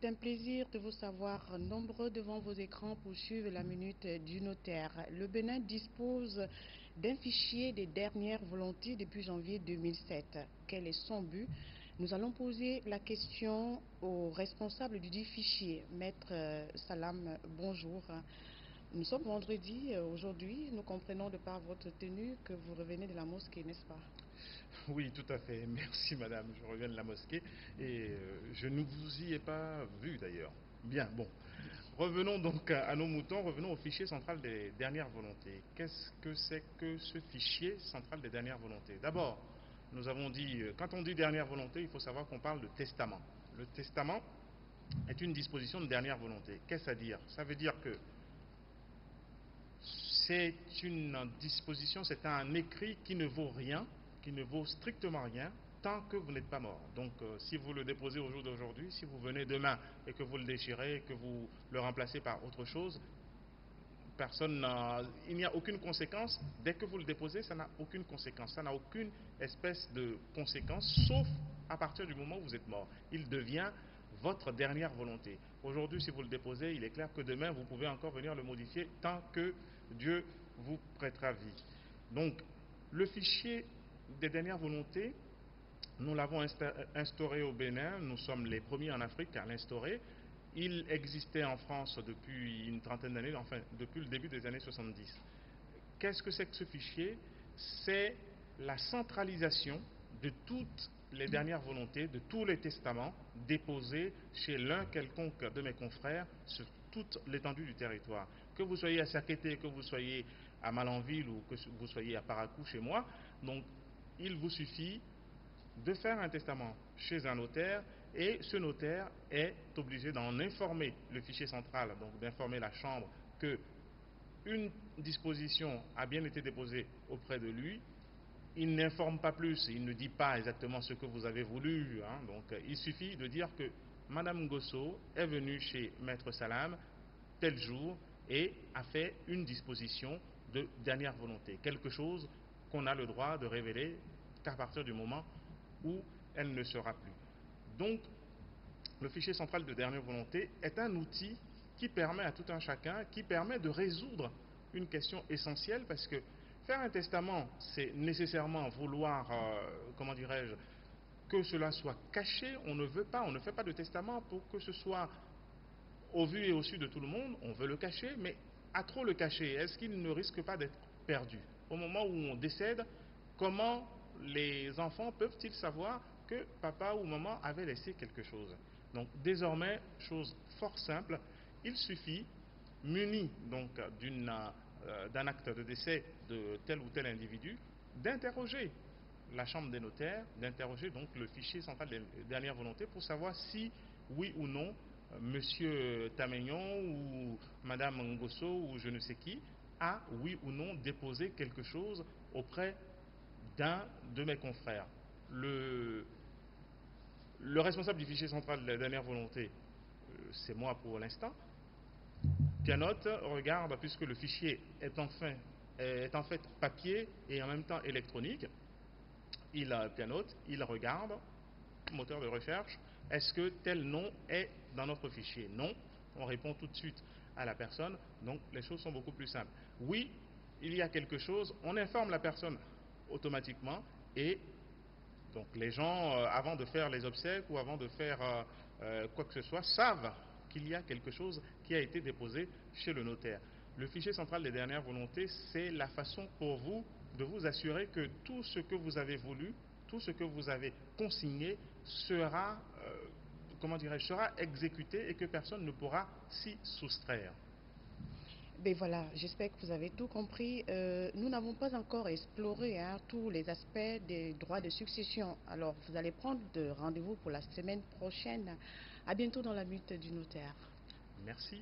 C'est un plaisir de vous savoir nombreux devant vos écrans pour suivre la minute du notaire. Le Bénin dispose d'un fichier des dernières volontés depuis janvier 2007. Quel est son but? Nous allons poser la question au responsable du dit fichier, Maître Salam. Bonjour. Nous sommes vendredi aujourd'hui. Nous comprenons de par votre tenue que vous revenez de la mosquée, n'est-ce pas? Oui, tout à fait. Merci, madame. Je reviens de la mosquée et je ne vous y ai pas vu d'ailleurs. Bien, bon. Revenons donc à nos moutons, revenons au fichier central des dernières volontés. Qu'est-ce que c'est que ce fichier central des dernières volontés? D'abord, nous avons dit, quand on dit dernière volonté, il faut savoir qu'on parle de testament. Le testament est une disposition de dernière volonté. Qu'est-ce à dire? Ça veut dire que c'est une disposition, c'est un écrit qui ne vaut rien, qui ne vaut strictement rien, tant que vous n'êtes pas mort. Donc si vous le déposez au jour d'aujourd'hui, si vous venez demain et que vous le déchirez, et que vous le remplacez par autre chose, il n'y a aucune conséquence. Dès que vous le déposez, ça n'a aucune conséquence. Ça n'a aucune espèce de conséquence, sauf à partir du moment où vous êtes mort. Il devient votre dernière volonté. Aujourd'hui, si vous le déposez, il est clair que demain, vous pouvez encore venir le modifier tant que Dieu vous prêtera vie. Donc, le fichier des dernières volontés, nous l'avons instauré au Bénin, nous sommes les premiers en Afrique à l'instaurer. Il existait en France depuis une trentaine d'années, enfin depuis le début des années 70. Qu'est-ce que c'est que ce fichier? C'est la centralisation de toutes les dernières volontés, de tous les testaments déposés chez l'un quelconque de mes confrères sur toute l'étendue du territoire. Que vous soyez à Sakété, que vous soyez à Malanville ou que vous soyez à Paracou chez moi, donc il vous suffit de faire un testament chez un notaire et ce notaire est obligé d'en informer le fichier central, donc d'informer la chambre que une disposition a bien été déposée auprès de lui. Il n'informe pas plus, il ne dit pas exactement ce que vous avez voulu, hein. Donc il suffit de dire que Madame Gosso est venue chez Maître Salam tel jour et a fait une disposition de dernière volonté, quelque chose qu'on a le droit de révéler qu'à partir du moment où elle ne sera plus. Donc, le fichier central de dernière volonté est un outil qui permet à tout un chacun, qui permet de résoudre une question essentielle, parce que faire un testament, c'est nécessairement vouloir, comment dirais-je, que cela soit caché. On ne veut pas, on ne fait pas de testament pour que ce soit au vu et au su de tout le monde. On veut le cacher, mais à trop le cacher, est-ce qu'il ne risque pas d'être perdu? Au moment où on décède, comment les enfants peuvent-ils savoir que papa ou maman avait laissé quelque chose? Donc désormais, chose fort simple, il suffit, muni donc d'un acte de décès de tel ou tel individu, d'interroger la chambre des notaires, d'interroger donc le fichier central des dernières volontés pour savoir si, oui ou non, monsieur Tamegnon ou madame Ngosso ou je ne sais qui a, oui ou non, déposé quelque chose auprès d'un de mes confrères. Le responsable du fichier central de la dernière volonté, c'est moi pour l'instant, pianote, regarde, puisque le fichier est en fait papier et en même temps électronique, il pianote, il regarde, moteur de recherche, est-ce que tel nom est dans notre fichier? Non, on répond tout de suite à la personne, donc les choses sont beaucoup plus simples. Oui, il y a quelque chose, on informe la personne automatiquement et donc les gens, avant de faire les obsèques ou avant de faire quoi que ce soit, savent qu'il y a quelque chose qui a été déposé chez le notaire. Le fichier central des dernières volontés, c'est la façon pour vous de vous assurer que tout ce que vous avez voulu, tout ce que vous avez consigné sera, comment dirais-je, sera exécuté et que personne ne pourra s'y soustraire. Ben voilà, j'espère que vous avez tout compris. Nous n'avons pas encore exploré tous les aspects des droits de succession. Alors, vous allez prendre de rendez-vous pour la semaine prochaine. À bientôt dans la minute du notaire. Merci.